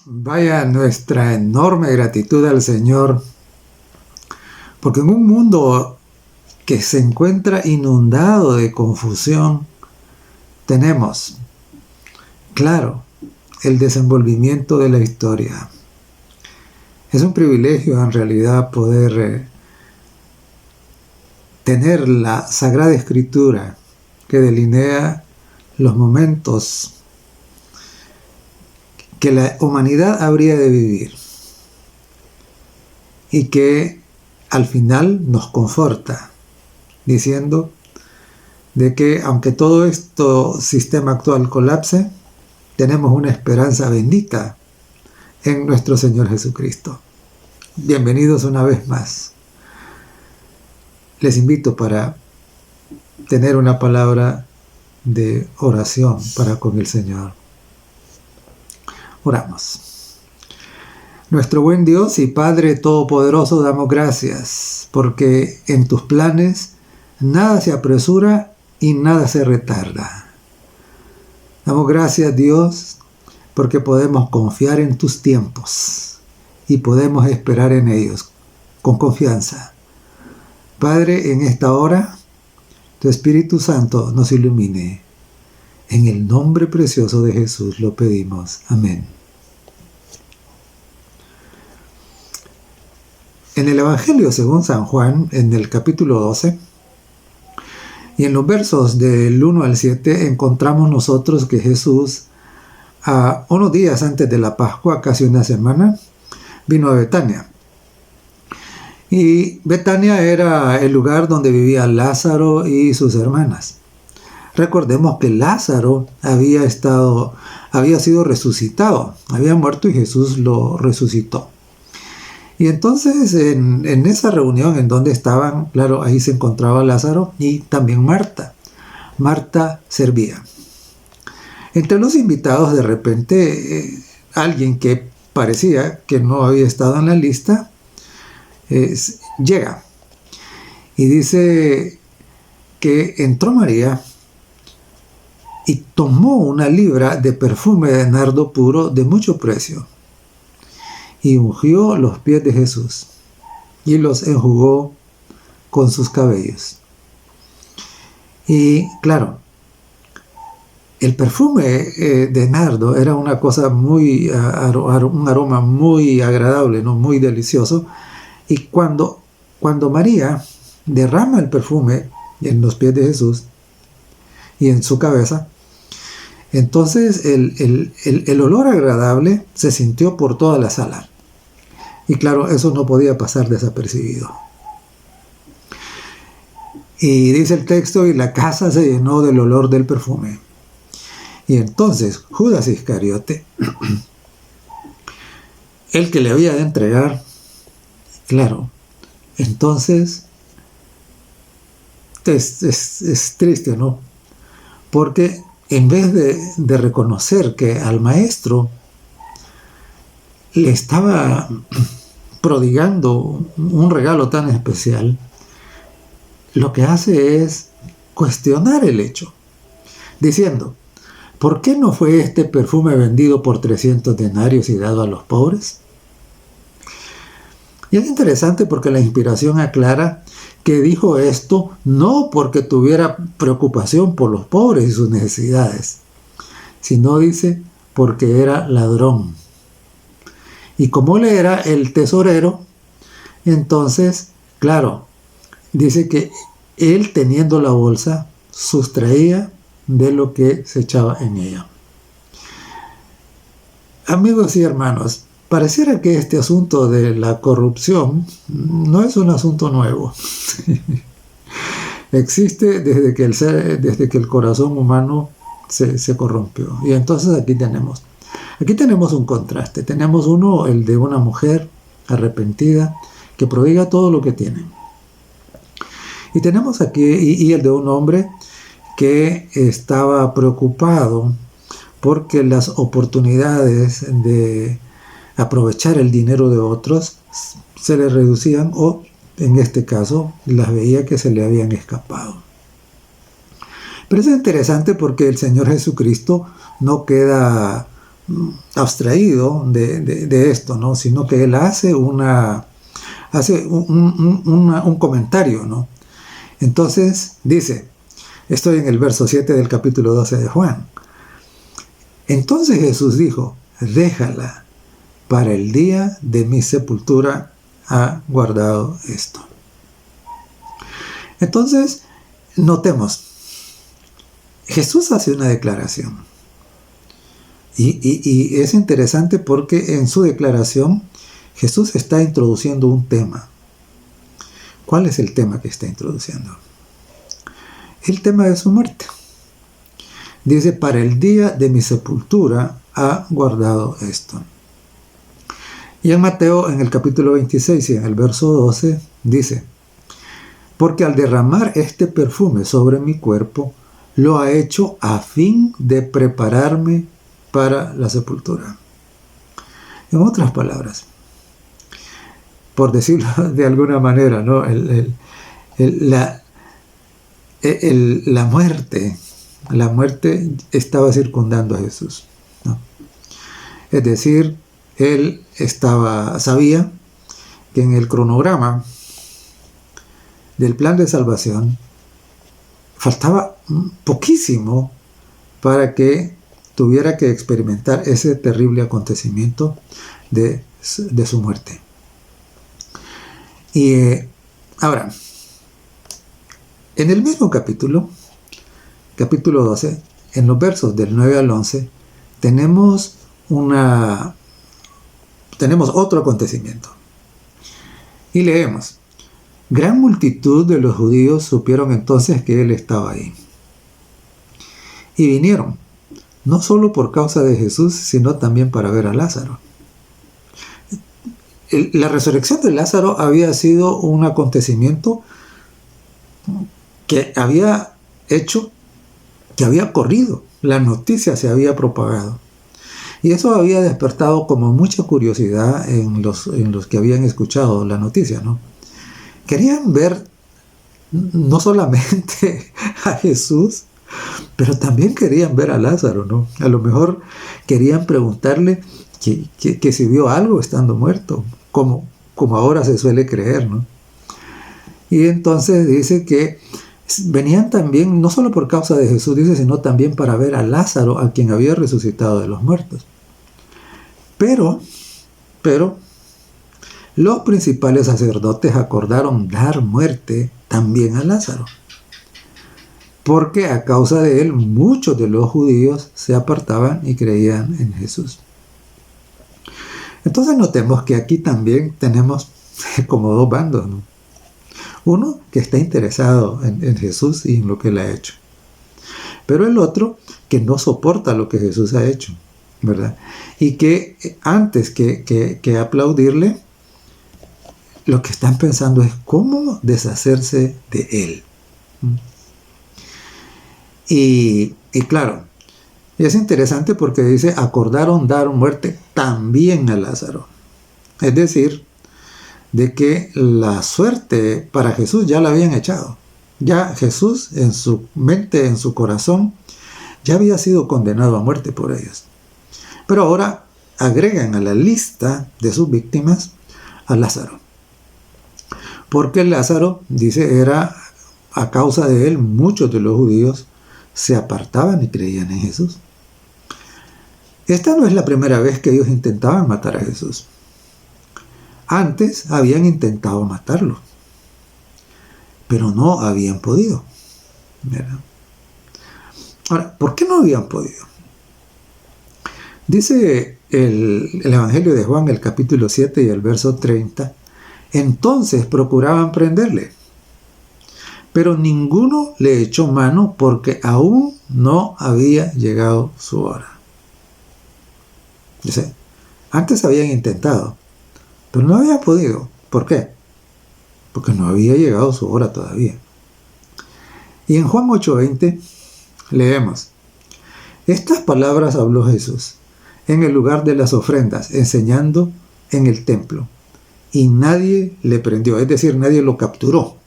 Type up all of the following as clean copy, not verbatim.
Vaya nuestra enorme gratitud al Señor, porque en un mundo que se encuentra inundado de confusión, tenemos, claro, el desenvolvimiento de la historia. Es un privilegio en realidad poder tener la Sagrada Escritura que delinea los momentos que la humanidad habría de vivir y que al final nos conforta, diciendo de que aunque todo este sistema actual colapse, tenemos una esperanza bendita en nuestro Señor Jesucristo. Bienvenidos una vez más. Les invito para tener una palabra de oración para con el Señor. Oramos. Nuestro buen Dios y Padre Todopoderoso, damos gracias, porque en tus planes nada se apresura y nada se retarda. Damos gracias, Dios, porque podemos confiar en tus tiempos y podemos esperar en ellos con confianza. Padre, en esta hora, tu Espíritu Santo nos ilumine. En el nombre precioso de Jesús lo pedimos. Amén. En el Evangelio según San Juan, en el capítulo 12, y en los versos del 1 al 7, encontramos nosotros que Jesús, unos días antes de la Pascua, casi una semana, vino a Betania. Y Betania era el lugar donde vivía Lázaro y sus hermanas. Recordemos que Lázaro había sido resucitado, había muerto y Jesús lo resucitó. Y entonces en esa reunión en donde estaban, claro, ahí se encontraba Lázaro y también Marta. Marta servía. Entre los invitados, de repente, alguien que parecía que no había estado en la lista, llega y dice que entró María y tomó una libra de perfume de nardo puro de mucho precio y ungió los pies de Jesús y los enjugó con sus cabellos. Y claro, el perfume de nardo era una cosa muy, un aroma muy agradable, ¿no? Muy delicioso. Y cuando María derrama el perfume en los pies de Jesús y en su cabeza, entonces el olor agradable se sintió por toda la sala. Y claro, eso no podía pasar desapercibido. Y dice el texto, y la casa se llenó del olor del perfume. Y entonces Judas Iscariote, el que le había de entregar, claro, entonces es triste, ¿no? Porque en vez de reconocer que al maestro le estaba prodigando un regalo tan especial, lo que hace es cuestionar el hecho, diciendo, ¿por qué no fue este perfume vendido por 300 denarios y dado a los pobres? Y es interesante porque la inspiración aclara que dijo esto no porque tuviera preocupación por los pobres y sus necesidades, sino dice porque era ladrón. Y como él era el tesorero, entonces, claro, dice que él teniendo la bolsa sustraía de lo que se echaba en ella. Amigos y hermanos, pareciera que este asunto de la corrupción no es un asunto nuevo. Existe desde que el corazón humano se corrompió. Y entonces aquí tenemos un contraste. Tenemos uno, el de una mujer arrepentida que prodiga todo lo que tiene. Y tenemos aquí y el de un hombre que estaba preocupado porque las oportunidades de aprovechar el dinero de otros se le reducían o, en este caso, las veía que se le habían escapado. Pero es interesante porque el Señor Jesucristo no queda abstraído de esto, ¿no? Sino que él hace un comentario, ¿no? Entonces dice, estoy en el verso 7 del capítulo 12 de Juan. Entonces Jesús dijo, déjala, para el día de mi sepultura ha guardado esto. Entonces, notemos, Jesús hace una declaración. Y es interesante porque en su declaración Jesús está introduciendo un tema. ¿Cuál es el tema que está introduciendo? El tema de su muerte. Dice, para el día de mi sepultura ha guardado esto. Y en Mateo, en el capítulo 26 y en el verso 12, dice, porque al derramar este perfume sobre mi cuerpo, lo ha hecho a fin de prepararme para la sepultura. En otras palabras, por decirlo de alguna manera, ¿no? La muerte estaba circundando a Jesús, ¿no? Es decir, él sabía que en el cronograma del plan de salvación faltaba poquísimo para que tuviera que experimentar ese terrible acontecimiento de su muerte. Y ahora, en el mismo capítulo 12, en los versos del 9 al 11, tenemos otro acontecimiento. Y leemos, gran multitud de los judíos supieron entonces que él estaba ahí. Y vinieron, no solo por causa de Jesús, sino también para ver a Lázaro. La resurrección de Lázaro había sido un acontecimiento que había hecho, que había corrido, la noticia se había propagado. Y eso había despertado como mucha curiosidad en los que habían escuchado la noticia, ¿no? Querían ver no solamente a Jesús, pero también querían ver a Lázaro, ¿no? A lo mejor querían preguntarle que si vio algo estando muerto, como ahora se suele creer, ¿no? Y entonces dice que venían también, no solo por causa de Jesús, dice, sino también para ver a Lázaro, a quien había resucitado de los muertos. Pero los principales sacerdotes acordaron dar muerte también a Lázaro, porque a causa de él muchos de los judíos se apartaban y creían en Jesús. Entonces notemos que aquí también tenemos como dos bandos, ¿no? Uno que está interesado en Jesús y en lo que él ha hecho, pero el otro que no soporta lo que Jesús ha hecho, ¿verdad? Y que antes que aplaudirle, lo que están pensando es cómo deshacerse de él. Y claro, es interesante porque dice, acordaron dar muerte también a Lázaro. Es decir, de que la suerte para Jesús ya la habían echado. Ya Jesús en su mente, en su corazón, ya había sido condenado a muerte por ellos. Pero ahora agregan a la lista de sus víctimas a Lázaro. Porque Lázaro, dice, era a causa de él, muchos de los judíos se apartaban y creían en Jesús. Esta no es la primera vez que ellos intentaban matar a Jesús. Antes habían intentado matarlo, pero no habían podido. ¿Verdad? Ahora, ¿por qué no habían podido? Dice el Evangelio de Juan, el capítulo 7 y el verso 30, entonces procuraban prenderle, pero ninguno le echó mano porque aún no había llegado su hora. Dice, antes habían intentado, pero no habían podido. ¿Por qué? Porque no había llegado su hora todavía. Y en Juan 8:20 leemos, estas palabras habló Jesús en el lugar de las ofrendas, enseñando en el templo, y nadie le prendió, es decir, nadie lo capturó,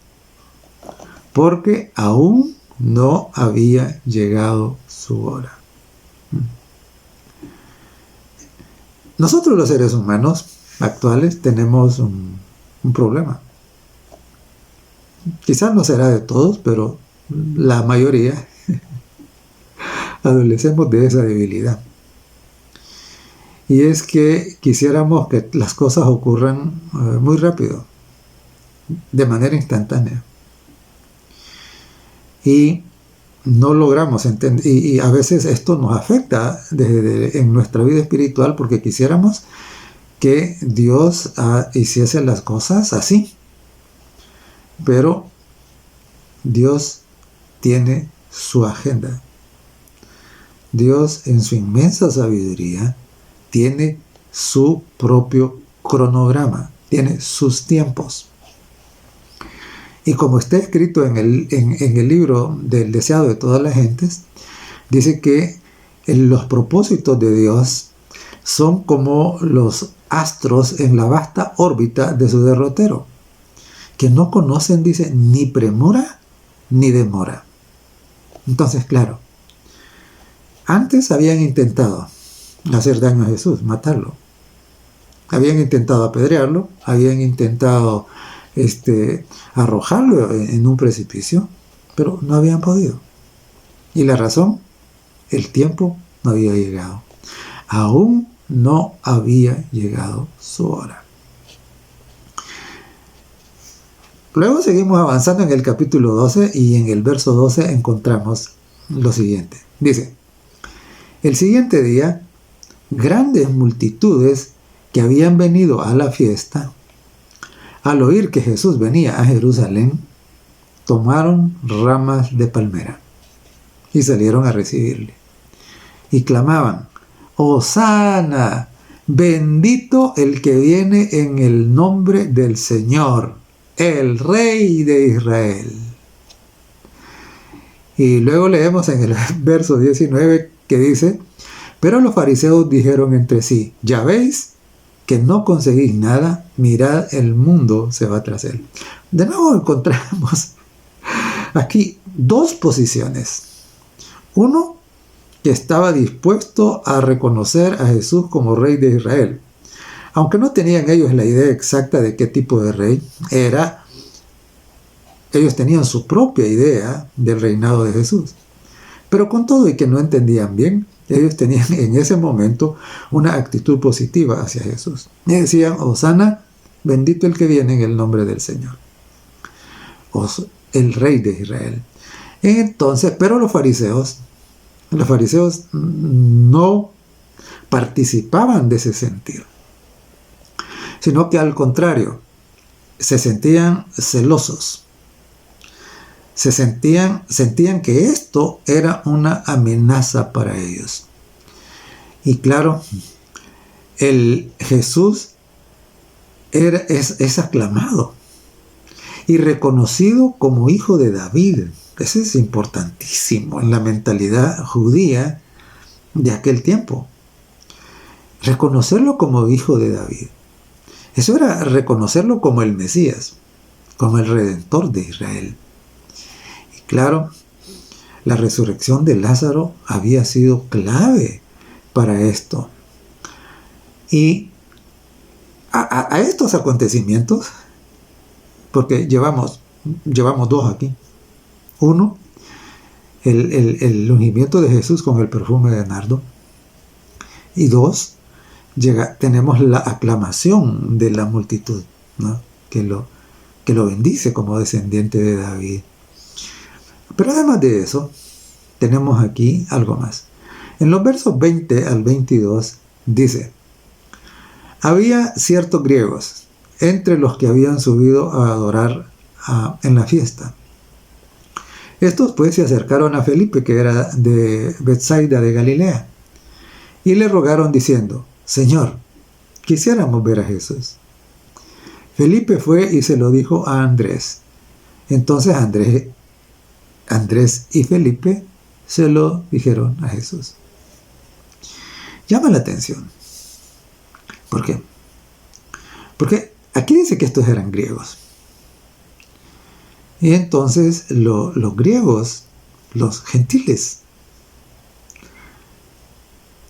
porque aún no había llegado su hora. Nosotros los seres humanos actuales tenemos un problema. Quizás no será de todos, pero la mayoría adolecemos de esa debilidad. Y es que quisiéramos que las cosas ocurran muy rápido, de manera instantánea. Y no logramos entender, y a veces esto nos afecta en nuestra vida espiritual, porque quisiéramos que Dios hiciese las cosas así. Pero Dios tiene su agenda. Dios, en su inmensa sabiduría, tiene su propio cronograma, tiene sus tiempos. Y como está escrito en el libro del deseado de todas las gentes, dice que los propósitos de Dios son como los astros en la vasta órbita de su derrotero, que no conocen, dice, ni premura ni demora. Entonces, claro, antes habían intentado hacer daño a Jesús, matarlo. Habían intentado apedrearlo, habían intentado arrojarlo en un precipicio, pero no habían podido. Y la razón, el tiempo no había llegado. Aún no había llegado su hora. Luego seguimos avanzando en el capítulo 12 y en el verso 12 encontramos lo siguiente. Dice, el siguiente día, grandes multitudes que habían venido a la fiesta, al oír que Jesús venía a Jerusalén, tomaron ramas de palmera y salieron a recibirle. Y clamaban, ¡Hosana! Bendito el que viene en el nombre del Señor, el Rey de Israel. Y luego leemos en el verso 19 que dice, pero los fariseos dijeron entre sí, ya veis que no conseguís nada, mirad, el mundo se va tras él. De nuevo encontramos aquí dos posiciones. Uno, que estaba dispuesto a reconocer a Jesús como Rey de Israel. Aunque no tenían ellos la idea exacta de qué tipo de rey era, ellos tenían su propia idea del reinado de Jesús. Pero con todo y que no entendían bien, ellos tenían en ese momento una actitud positiva hacia Jesús. Y decían, Hosana, bendito el que viene en el nombre del Señor. El Rey de Israel. Entonces, pero los fariseos no participaban de ese sentir, sino que al contrario, se sentían celosos. Sentían que esto era una amenaza para ellos. Y claro, el Jesús es aclamado y reconocido como hijo de David. Eso es importantísimo en la mentalidad judía de aquel tiempo. Reconocerlo como hijo de David. Eso era reconocerlo como el Mesías, como el Redentor de Israel. Y claro, la resurrección de Lázaro había sido clave para esto. Y a estos acontecimientos, porque llevamos dos aquí. Uno, el ungimiento de Jesús con el perfume de nardo. Y dos, tenemos la aclamación de la multitud, ¿no? que lo bendice como descendiente de David. Pero además de eso, tenemos aquí algo más. En los versos 20 al 22 dice, había ciertos griegos entre los que habían subido a adorar en la fiesta. Estos pues se acercaron a Felipe, que era de Betsaida de Galilea, y le rogaron diciendo, Señor, quisiéramos ver a Jesús. Felipe fue y se lo dijo a Andrés. Entonces Andrés y Felipe se lo dijeron a Jesús. Llama la atención. ¿Por qué? Porque aquí dice que estos eran griegos. Y entonces los griegos, los gentiles,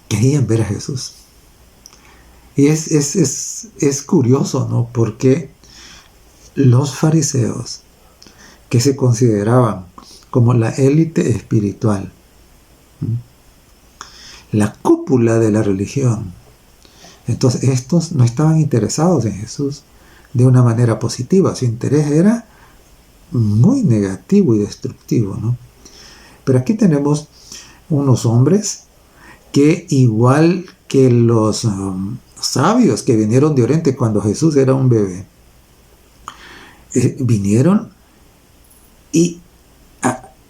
querían ver a Jesús. Y es curioso, ¿no? Porque los fariseos, que se consideraban como la élite espiritual, la cúpula de la religión, entonces estos no estaban interesados en Jesús de una manera positiva. Su interés era muy negativo y destructivo, ¿no? Pero aquí tenemos unos hombres que, igual que los sabios que vinieron de Oriente cuando Jesús era un bebé, vinieron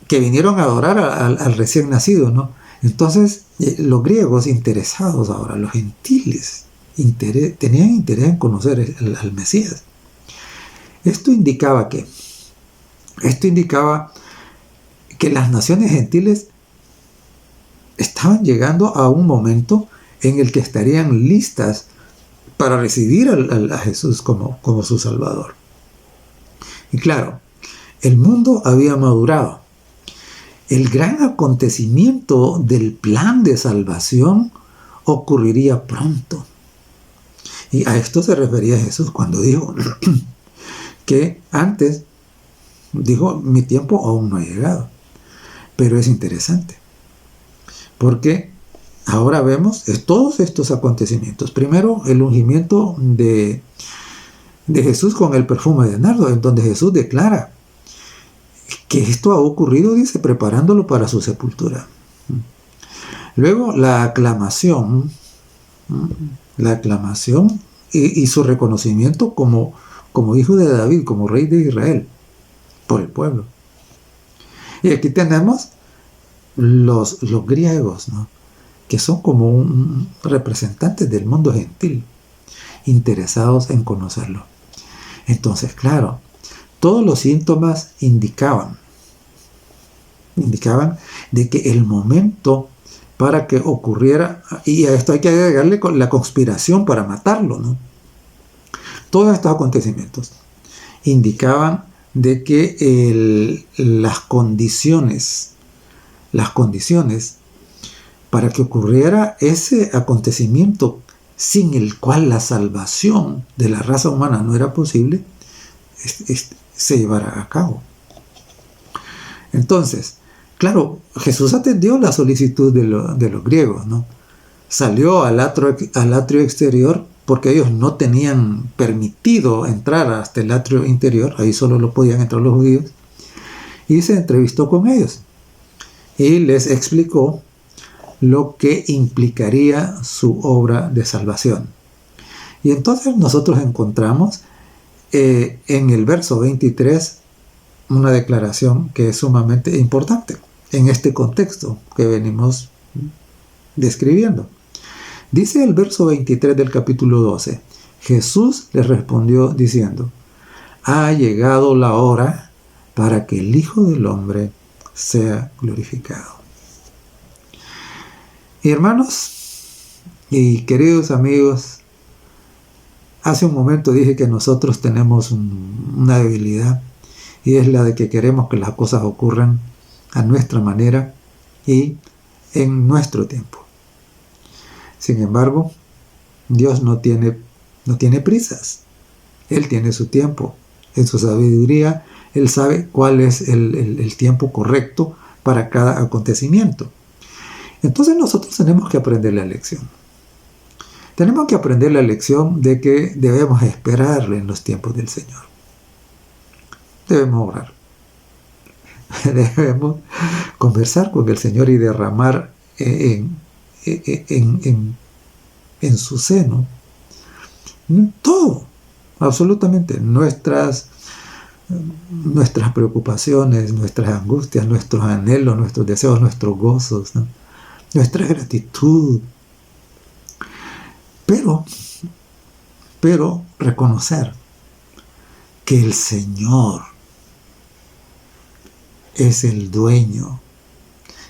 que vinieron a adorar al recién nacido, ¿no? Entonces, los griegos interesados ahora, los gentiles, tenían interés en conocer al Mesías. Esto indicaba que las naciones gentiles estaban llegando a un momento en el que estarían listas para recibir a Jesús como su Salvador. Y claro, el mundo había madurado. El gran acontecimiento del plan de salvación ocurriría pronto. Y a esto se refería Jesús cuando dijo que antes, dijo, mi tiempo aún no ha llegado. Pero es interesante, porque ahora vemos todos estos acontecimientos. Primero, el ungimiento de Jesús con el perfume de nardo, en donde Jesús declara que esto ha ocurrido, dice, preparándolo para su sepultura. Luego, la aclamación y su reconocimiento como hijo de David, como rey de Israel, por el pueblo. Y aquí tenemos los griegos, ¿no? Que son como representantes del mundo gentil, interesados en conocerlo. Entonces, claro, todos los síntomas indicaban de que el momento para que ocurriera, y a esto hay que agregarle la conspiración para matarlo, ¿no? Todos estos acontecimientos indicaban de que las condiciones para que ocurriera ese acontecimiento sin el cual la salvación de la raza humana no era posible, se llevara a cabo. Entonces, claro, Jesús atendió la solicitud de los griegos, ¿no? Salió al atrio exterior, porque ellos no tenían permitido entrar hasta el atrio interior, ahí solo lo podían entrar los judíos, y se entrevistó con ellos y les explicó lo que implicaría su obra de salvación. Y entonces nosotros encontramos en el verso 23 una declaración que es sumamente importante en este contexto que venimos describiendo. Dice el verso 23 del capítulo 12: Jesús les respondió diciendo: ha llegado la hora para que el Hijo del Hombre sea glorificado. Y hermanos y queridos amigos, hace un momento dije que nosotros tenemos una debilidad, y es la de que queremos que las cosas ocurran a nuestra manera y en nuestro tiempo. Sin embargo, Dios no tiene prisas. Él tiene su tiempo. En su sabiduría, Él sabe cuál es el tiempo correcto para cada acontecimiento. Entonces nosotros tenemos que aprender la lección. Tenemos que aprender la lección de que debemos esperarle en los tiempos del Señor. Debemos orar. Debemos conversar con el Señor y derramar en su seno todo, absolutamente, nuestras preocupaciones, nuestras angustias, nuestros anhelos, nuestros deseos, nuestros gozos, ¿no? Nuestra gratitud, pero reconocer que el Señor es el dueño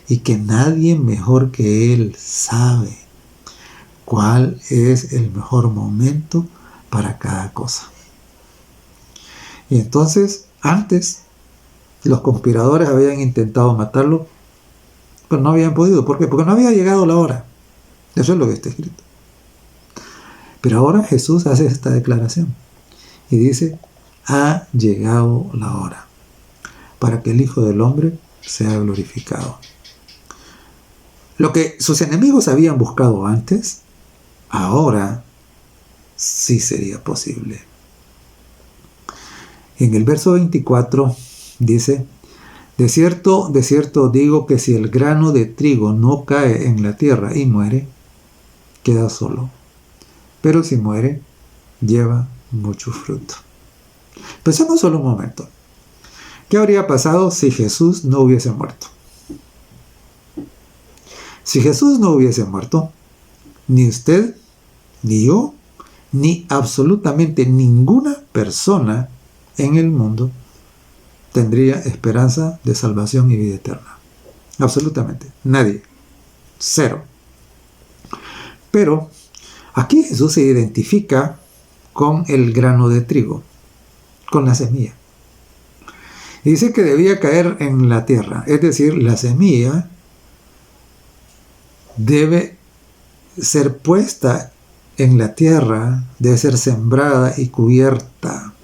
y que nadie mejor que Él sabe cuál es el mejor momento para cada cosa. Y entonces, antes, los conspiradores habían intentado matarlo, pero no habían podido. ¿Por qué? Porque no había llegado la hora. Eso es lo que está escrito. Pero ahora Jesús hace esta declaración y dice, ha llegado la hora para que el Hijo del Hombre sea glorificado. Lo que sus enemigos habían buscado antes, ahora sí sería posible. En el verso 24 dice, de cierto digo que si el grano de trigo no cae en la tierra y muere, queda solo. Pero si muere, lleva mucho fruto. Pensemos solo un momento. ¿Qué habría pasado si Jesús no hubiese muerto? Si Jesús no hubiese muerto, ni usted, ni yo, ni absolutamente ninguna persona en el mundo tendría esperanza de salvación y vida eterna. Absolutamente. Nadie. Cero. Pero aquí Jesús se identifica con el grano de trigo, con la semilla. Y dice que debía caer en la tierra. Es decir, la semilla debe ser puesta en la tierra, debe ser sembrada y cubierta.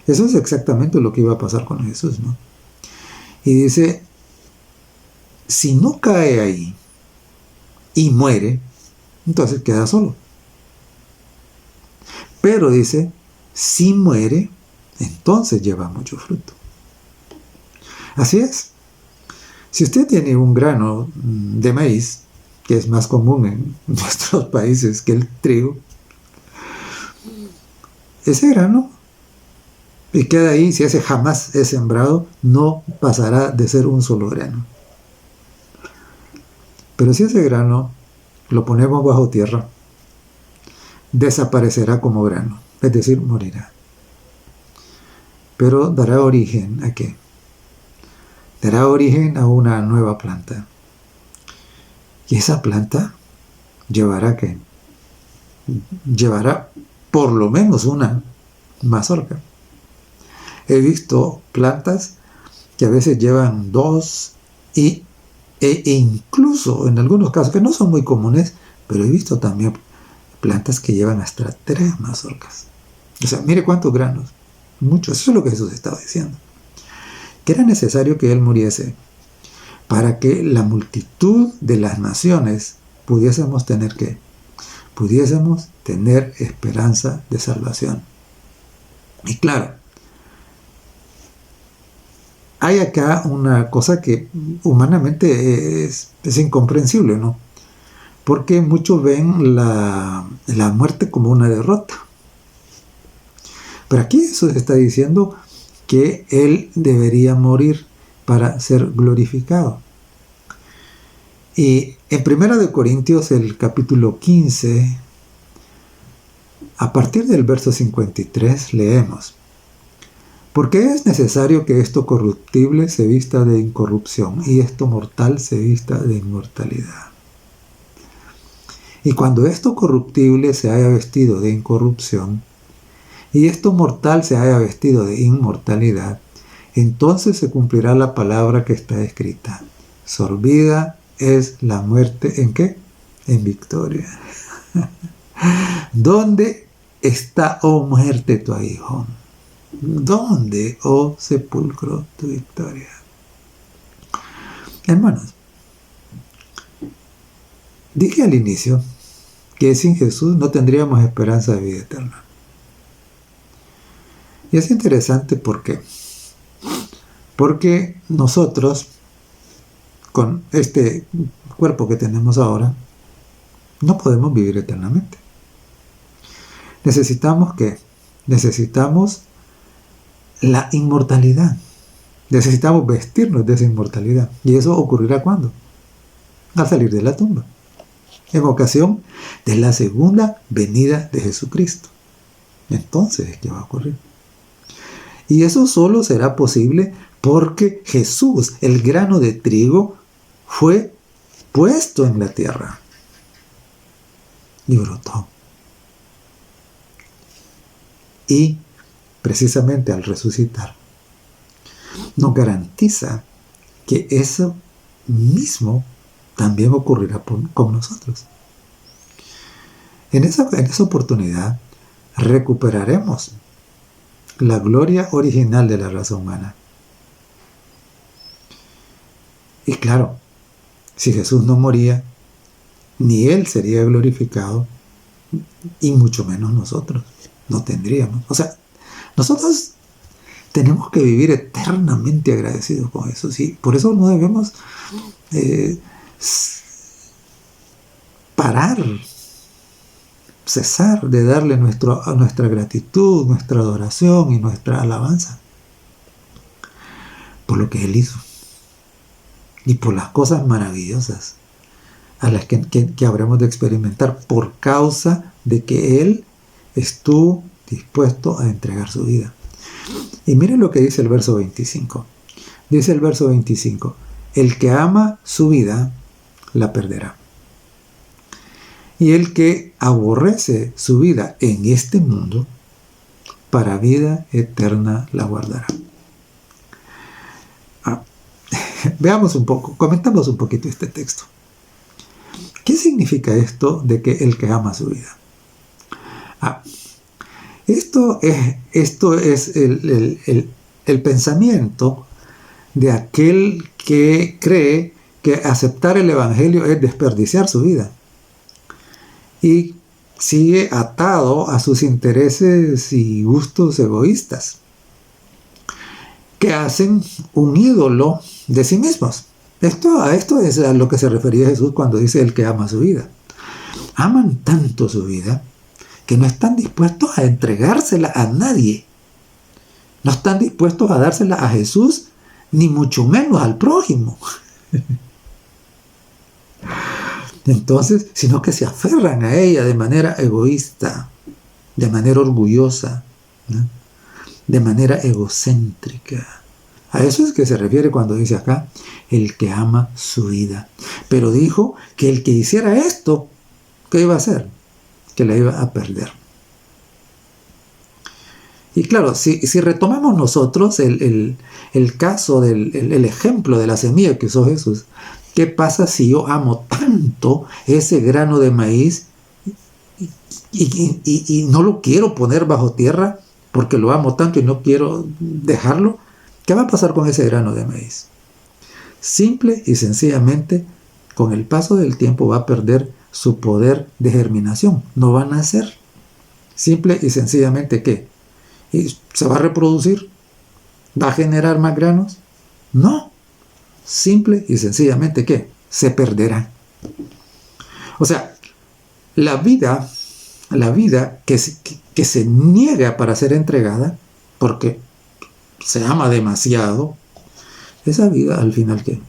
Eso es exactamente lo que iba a pasar con Jesús, ¿no? Y dice, si no cae ahí y muere, entonces queda solo. Pero dice, si muere, entonces lleva mucho fruto. Así es. Si usted tiene un grano de maíz, que es más común en nuestros países que el trigo, ese grano, y queda ahí, si ese jamás es sembrado, no pasará de ser un solo grano. Pero si ese grano lo ponemos bajo tierra, desaparecerá como grano, es decir, morirá. Pero dará origen ¿a qué? Dará origen a una nueva planta. Y esa planta llevará ¿qué? Llevará por lo menos una mazorca. He visto plantas que a veces llevan 2 e incluso en algunos casos, que no son muy comunes, pero he visto también plantas que llevan hasta 3 mazorcas. O sea, mire cuántos granos. Muchos. Eso es lo que Jesús estaba diciendo. Que era necesario que Él muriese para que la multitud de las naciones pudiésemos tener ¿qué? Pudiésemos tener esperanza de salvación. Y claro, hay acá una cosa que humanamente es incomprensible, ¿no? Porque muchos ven la muerte como una derrota. Pero aquí Jesús está diciendo que Él debería morir para ser glorificado. Y en 1 Corintios, el capítulo 15, a partir del verso 53, leemos: porque es necesario que esto corruptible se vista de incorrupción y esto mortal se vista de inmortalidad. Y cuando esto corruptible se haya vestido de incorrupción y esto mortal se haya vestido de inmortalidad, entonces se cumplirá la palabra que está escrita: sorbida es la muerte, ¿en qué? En victoria. ¿Dónde está, oh muerte, tu aguijón? ¿Dónde, oh sepulcro, tu victoria? Hermanos, dije al inicio que sin Jesús no tendríamos esperanza de vida eterna. Y es interesante porque nosotros, con este cuerpo que tenemos ahora, no podemos vivir eternamente. Necesitamos ¿qué? Necesitamos la inmortalidad. Necesitamos vestirnos de esa inmortalidad. ¿Y eso ocurrirá cuándo? Al salir de la tumba, en ocasión de la segunda venida de Jesucristo. Entonces es que va a ocurrir. Y eso solo será posible porque Jesús, el grano de trigo, fue puesto en la tierra y brotó. Y precisamente al resucitar, nos garantiza que eso mismo también ocurrirá con nosotros. En esa oportunidad recuperaremos la gloria original de la raza humana. Y claro, si Jesús no moría, ni Él sería glorificado, y mucho menos nosotros no tendríamos. O sea, nosotros tenemos que vivir eternamente agradecidos con eso. ¿Sí? Por eso no debemos parar, cesar de darle nuestra gratitud, nuestra adoración y nuestra alabanza por lo que Él hizo y por las cosas maravillosas a las que habremos de experimentar por causa de que Él estuvo dispuesto a entregar su vida. Y miren lo que dice el verso 25. Dice el verso 25, el que ama su vida, la perderá. Y el que aborrece su vida en este mundo, para vida eterna la guardará. Veamos un poco, comentamos un poquito este texto. ¿Qué significa esto de que el que ama su vida? Esto es el pensamiento de aquel que cree que aceptar el Evangelio es desperdiciar su vida y sigue atado a sus intereses y gustos egoístas que hacen un ídolo de sí mismos. A esto es a lo que se refería Jesús cuando dice el que ama su vida. Aman tanto su vida que no están dispuestos a entregársela a nadie. No están dispuestos a dársela a Jesús, ni mucho menos al prójimo. Entonces, sino que se aferran a ella de manera egoísta, de manera orgullosa, ¿no? De manera egocéntrica. A eso es que se refiere cuando dice acá, el que ama su vida. Pero dijo que el que hiciera esto, ¿qué iba a hacer? Que la iba a perder. Y claro, si retomamos nosotros el caso el ejemplo de la semilla que usó Jesús, ¿qué pasa si yo amo tanto ese grano de maíz y no lo quiero poner bajo tierra porque lo amo tanto y no quiero dejarlo? ¿Qué va a pasar con ese grano de maíz? Simple y sencillamente, con el paso del tiempo va a perder su poder de germinación. No va a nacer. Simple y sencillamente, ¿qué? ¿Y se va a reproducir? ¿Va a generar más granos? No. Simple y sencillamente, ¿qué? Se perderá. O sea, la vida que se niega para ser entregada, porque se ama demasiado, esa vida al final, ¿qué?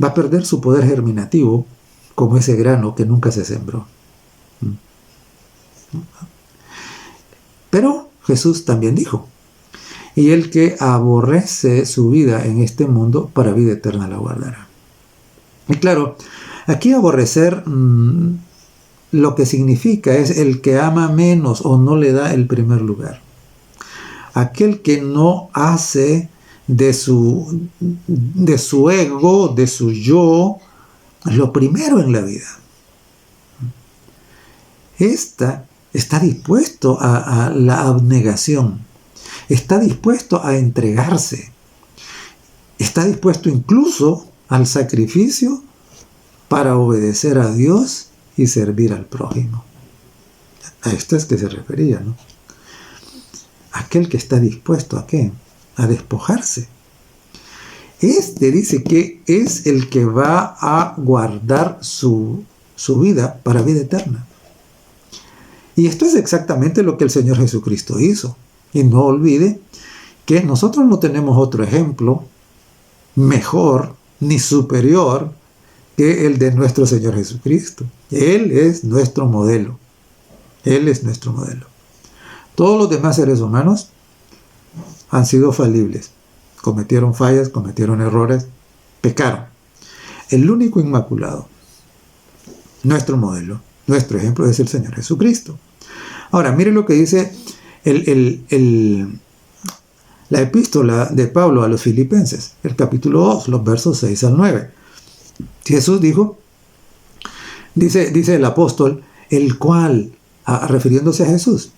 Va a perder su poder germinativo como ese grano que nunca se sembró. Pero Jesús también dijo, y el que aborrece su vida en este mundo, para vida eterna la guardará. Y claro, aquí aborrecer lo que significa es el que ama menos o no le da el primer lugar. Aquel que no hace de su ego, de su yo, lo primero en la vida. Está dispuesto a la abnegación, está dispuesto a entregarse, está dispuesto incluso al sacrificio para obedecer a Dios y servir al prójimo. A esto es que se refería, ¿no? Aquel que está dispuesto ¿a qué? A despojarse. Dice que es el que va a guardar su vida para vida eterna. Y esto es exactamente lo que el Señor Jesucristo hizo. Y no olvide que nosotros no tenemos otro ejemplo mejor ni superior que el de nuestro Señor Jesucristo. Él es nuestro modelo. Él es nuestro modelo. Todos los demás seres humanos han sido falibles. Cometieron fallas, cometieron errores, pecaron. El único inmaculado, nuestro modelo, nuestro ejemplo es el Señor Jesucristo. Ahora, mire lo que dice la epístola de Pablo a los Filipenses, el capítulo 2, los versos 6 al 9. Jesús dijo, dice el apóstol, el cual, refiriéndose a Jesús,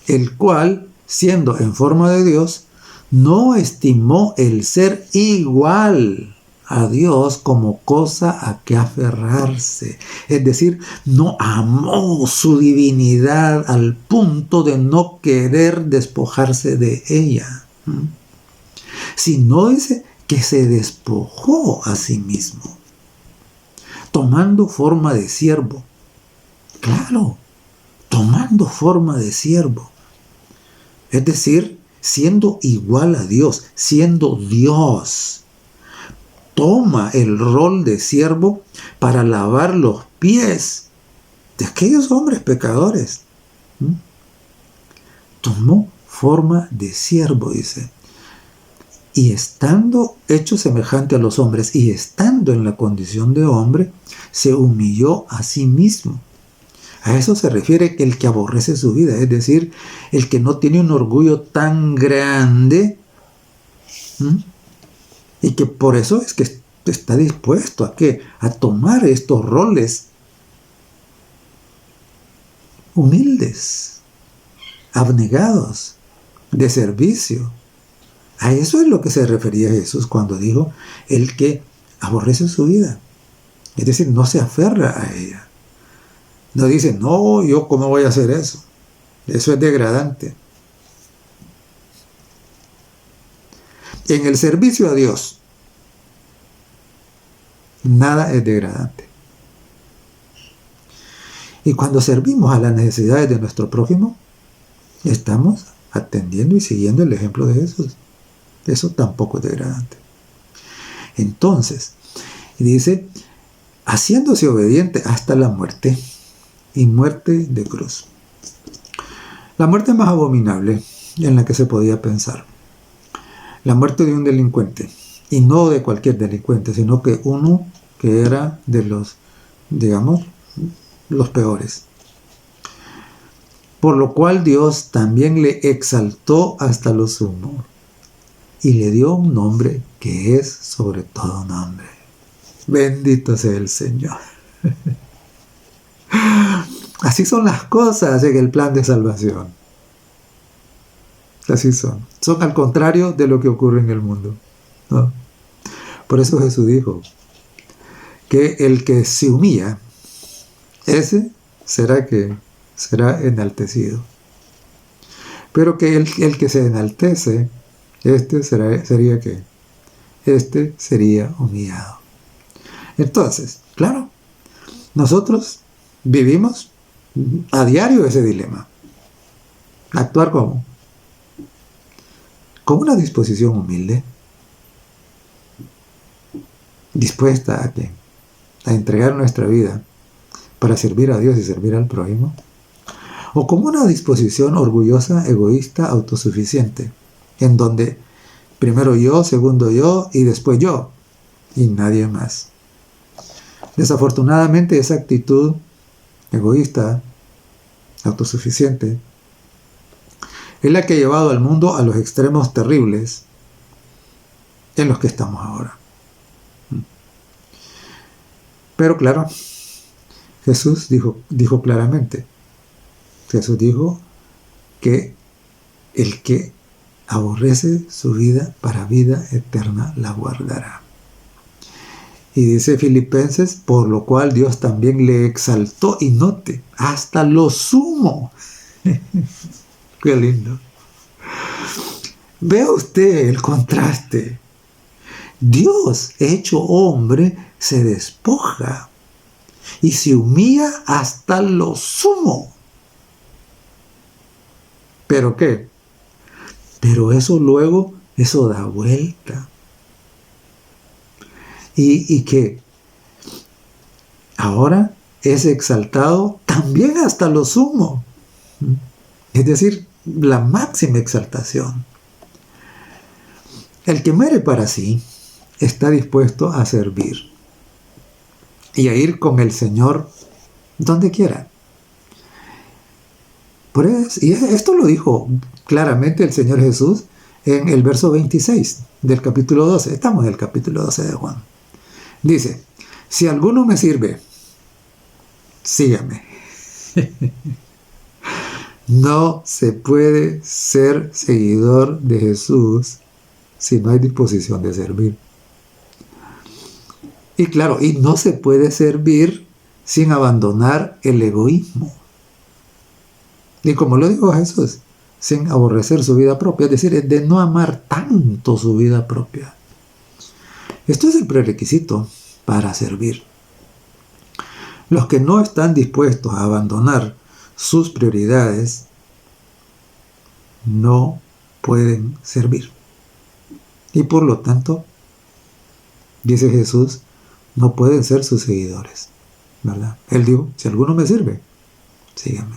el cual, siendo en forma de Dios, no estimó el ser igual a Dios como cosa a que aferrarse. Es decir, no amó su divinidad al punto de no querer despojarse de ella, sino dice que se despojó a sí mismo, tomando forma de siervo. Claro, tomando forma de siervo. Es decir, siendo igual a Dios, siendo Dios, toma el rol de siervo para lavar los pies de aquellos hombres pecadores. Tomó forma de siervo, dice. Y estando hecho semejante a los hombres y estando en la condición de hombre, se humilló a sí mismo. A eso se refiere el que aborrece su vida, es decir, el que no tiene un orgullo tan grande, y que por eso es que está dispuesto a tomar estos roles humildes, abnegados, de servicio. A eso es lo que se refería Jesús cuando dijo el que aborrece su vida, es decir, no se aferra a ella. No dice, no, yo cómo voy a hacer eso. Eso es degradante. En el servicio a Dios, nada es degradante. Y cuando servimos a las necesidades de nuestro prójimo, estamos atendiendo y siguiendo el ejemplo de Jesús. Eso tampoco es degradante. Entonces, dice, haciéndose obediente hasta la muerte, y muerte de cruz. La muerte más abominable en la que se podía pensar. La muerte de un delincuente. Y no de cualquier delincuente, sino que uno que era de los, digamos, los peores. Por lo cual Dios también le exaltó hasta lo sumo y le dio un nombre que es sobre todo nombre. Bendito sea el Señor. Así son las cosas en el plan de salvación. Así son. Son al contrario de lo que ocurre en el mundo, ¿no? Por eso Jesús dijo que el que se humilla, ese será enaltecido. Pero que el que se enaltece, este sería humillado. Entonces, claro, nosotros vivimos a diario ese dilema. Actuar como con una disposición humilde, dispuesta a entregar nuestra vida para servir a Dios y servir al prójimo, o como una disposición orgullosa, egoísta, autosuficiente, en donde primero yo, segundo yo y después yo y nadie más. Desafortunadamente esa actitud egoísta, autosuficiente, es la que ha llevado al mundo a los extremos terribles en los que estamos ahora. Pero claro, Jesús dijo claramente, Jesús dijo que el que aborrece su vida para vida eterna la guardará. Y dice Filipenses, por lo cual Dios también le exaltó, y note, hasta lo sumo. Qué lindo. Vea usted el contraste. Dios, hecho hombre, se despoja y se humilla hasta lo sumo. ¿Pero qué? Pero eso luego, eso da vuelta. Y que ahora es exaltado también hasta lo sumo. Es decir, la máxima exaltación. El que muere para sí está dispuesto a servir y a ir con el Señor donde quiera. Y esto lo dijo claramente el Señor Jesús en el verso 26 del capítulo 12. Estamos en el capítulo 12 de Juan. Dice, si alguno me sirve, sígame. No se puede ser seguidor de Jesús si no hay disposición de servir. Y claro, y no se puede servir sin abandonar el egoísmo. Y como lo dijo Jesús, sin aborrecer su vida propia, es decir, de no amar tanto su vida propia. Esto es el prerequisito para servir. Los que no están dispuestos a abandonar sus prioridades no pueden servir. Y por lo tanto, dice Jesús, no pueden ser sus seguidores, ¿verdad? Él dijo, si alguno me sirve, síganme.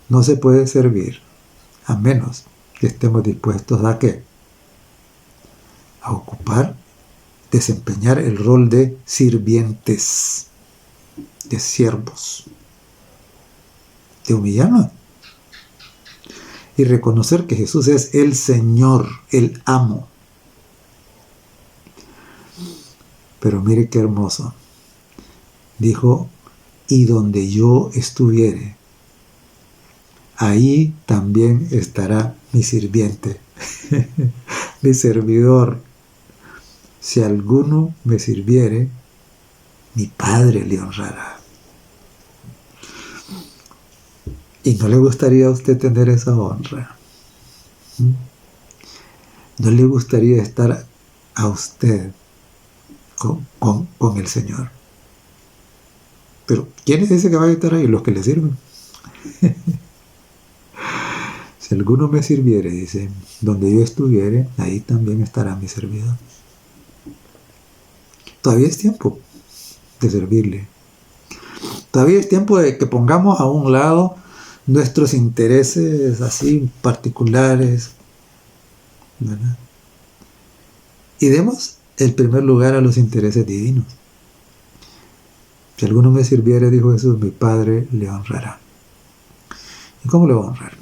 No se puede servir a menos que estemos dispuestos a ¿qué? A ocupar, desempeñar el rol de sirvientes, de siervos, de humillarnos y reconocer que Jesús es el Señor, el amo. Pero mire qué hermoso. Dijo, y donde yo estuviere, ahí también estará mi sirviente, mi servidor. Si alguno me sirviere, mi Padre le honrará. ¿Y no le gustaría a usted tener esa honra? ¿No le gustaría estar a usted con el Señor? Pero ¿quiénes dicen que van a estar ahí? Los que le sirven. Si alguno me sirviere, dice, donde yo estuviere, ahí también estará mi servidor. Todavía es tiempo de servirle. Todavía es tiempo de que pongamos a un lado nuestros intereses así particulares, ¿verdad? Y demos el primer lugar a los intereses divinos. Si alguno me sirviere, dijo Jesús, mi Padre le honrará. ¿Y cómo le va a honrar?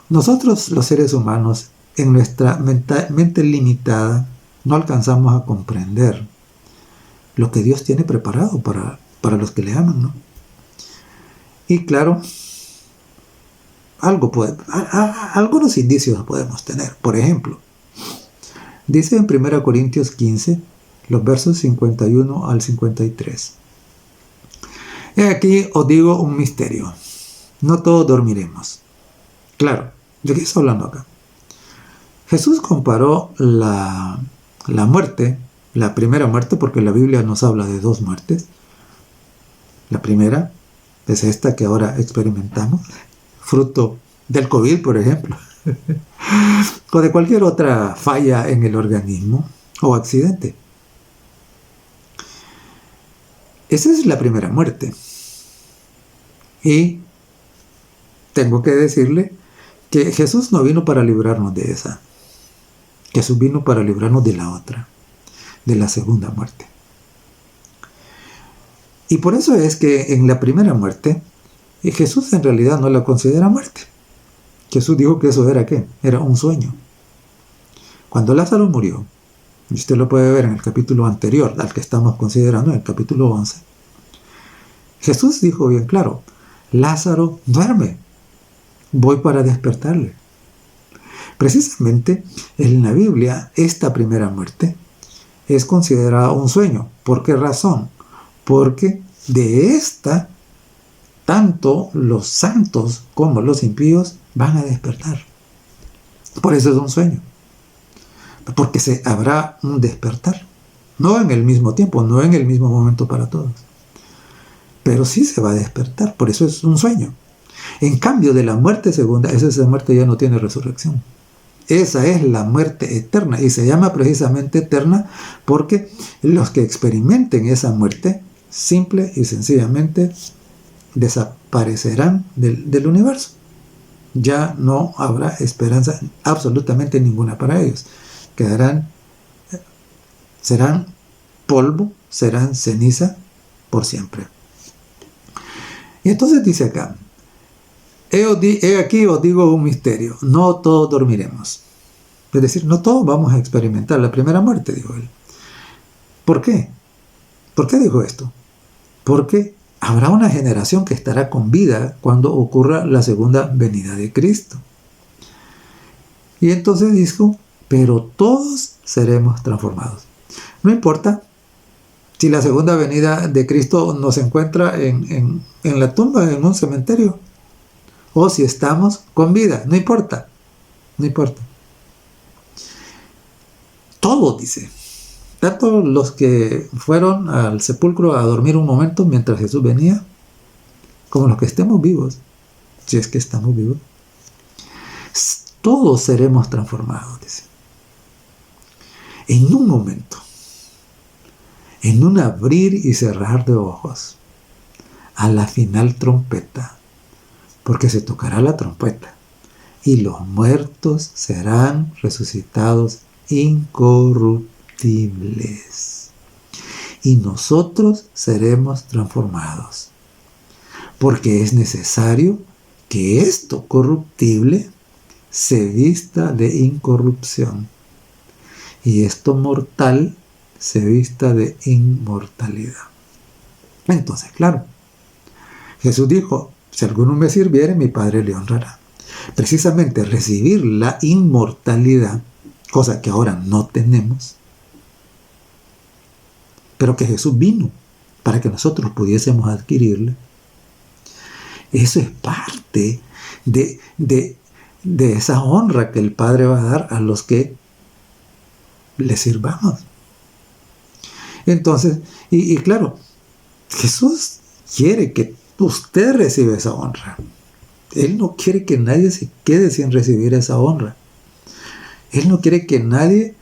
Nosotros, los seres humanos, en nuestra mente limitada, no alcanzamos a comprender lo que Dios tiene preparado para los que le aman, ¿no? Y claro, algunos indicios podemos tener. Por ejemplo, dice en 1 Corintios 15, los versos 51 al 53. He aquí os digo un misterio. No todos dormiremos. Claro, ¿de qué estoy hablando acá? Jesús comparó la muerte, la primera muerte, porque la Biblia nos habla de dos muertes. La primera es esta que ahora experimentamos, fruto del COVID, por ejemplo, o de cualquier otra falla en el organismo o accidente. Esa es la primera muerte. Y tengo que decirle que Jesús no vino para librarnos de esa. Jesús vino para librarnos de la otra, de la segunda muerte. Y por eso es que en la primera muerte, Jesús en realidad no la considera muerte. Jesús dijo que eso era ¿qué? Era un sueño. Cuando Lázaro murió, y usted lo puede ver en el capítulo anterior al que estamos considerando, en el capítulo 11, Jesús dijo bien claro, Lázaro duerme, voy para despertarle. Precisamente en la Biblia, esta primera muerte es considerada un sueño. ¿Por qué razón? Porque de esta, tanto los santos como los impíos van a despertar. Por eso es un sueño. Porque habrá un despertar. No en el mismo tiempo, no en el mismo momento para todos. Pero sí se va a despertar, por eso es un sueño. En cambio de la muerte segunda, esa muerte ya no tiene resurrección. Esa es la muerte eterna y se llama precisamente eterna porque los que experimenten esa muerte, simple y sencillamente, desaparecerán del universo. Ya no habrá esperanza absolutamente ninguna para ellos. Serán polvo, serán ceniza por siempre. Y entonces dice acá, he aquí os digo un misterio, no todos dormiremos. Es decir, no todos vamos a experimentar la primera muerte, dijo él. ¿Por qué? ¿Por qué dijo esto? Porque habrá una generación que estará con vida cuando ocurra la segunda venida de Cristo. Y entonces dijo, pero todos seremos transformados. No importa si la segunda venida de Cristo nos encuentra en la tumba, en un cementerio, o si estamos con vida, no importa, no importa. Todos, dice, tanto los que fueron al sepulcro a dormir un momento mientras Jesús venía, como los que estemos vivos, si es que estamos vivos, todos seremos transformados, dice. En un momento, en un abrir y cerrar de ojos, a la final trompeta, porque se tocará la trompeta, y los muertos serán resucitados incorruptibles, y nosotros seremos transformados, porque es necesario que esto corruptible se vista de incorrupción, y esto mortal se vista de inmortalidad. Entonces, claro, Jesús dijo, si alguno me sirviere, mi Padre le honrará. Precisamente recibir la inmortalidad, cosa que ahora no tenemos, pero que Jesús vino para que nosotros pudiésemos adquirirla. Eso es parte de esa honra que el Padre va a dar a los que le sirvamos. Entonces, y claro, Jesús quiere que usted reciba esa honra. Él no quiere que nadie se quede sin recibir esa honra. Él no quiere que nadie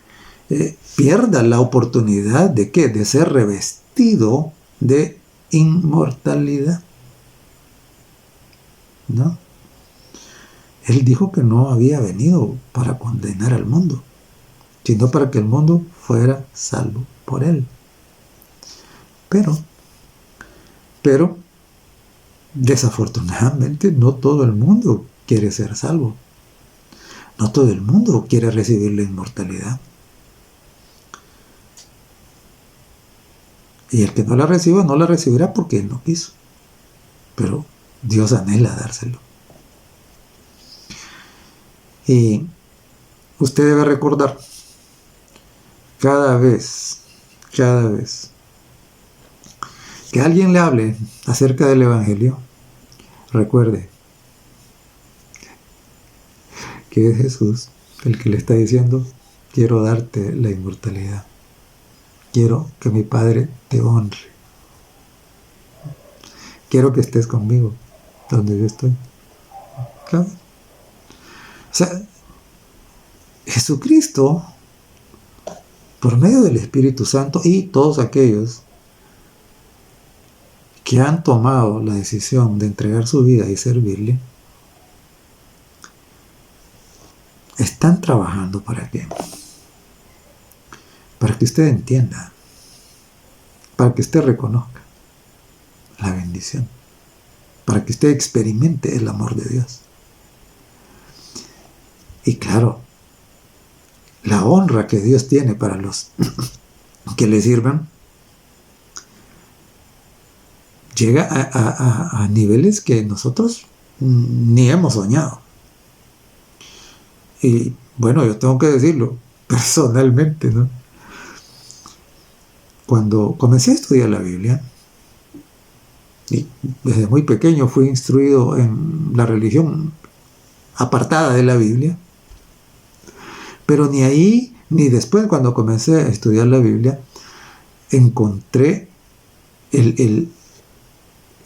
pierda la oportunidad de ¿qué? De ser revestido de inmortalidad. ¿No? Él dijo que no había venido para condenar al mundo, sino para que el mundo fuera salvo por él. Pero, desafortunadamente, no todo el mundo quiere ser salvo. No todo el mundo quiere recibir la inmortalidad. Y el que no la reciba, no la recibirá porque él no quiso. Pero Dios anhela dárselo. Y usted debe recordar cada vez que alguien le hable acerca del Evangelio, recuerde que es Jesús el que le está diciendo, quiero darte la inmortalidad. Quiero que mi Padre te honre. Quiero que estés conmigo donde yo estoy. ¿Claro? O sea, Jesucristo, por medio del Espíritu Santo y todos aquellos que han tomado la decisión de entregar su vida y servirle, están trabajando ¿para qué? Para que usted entienda, para que usted reconozca la bendición, para que usted experimente el amor de Dios. Y claro, la honra que Dios tiene para los que le sirvan llega a niveles que nosotros ni hemos soñado. Y bueno, yo tengo que decirlo personalmente, ¿no? Cuando comencé a estudiar la Biblia, y desde muy pequeño fui instruido en la religión apartada de la Biblia, pero ni ahí ni después, cuando comencé a estudiar la Biblia, encontré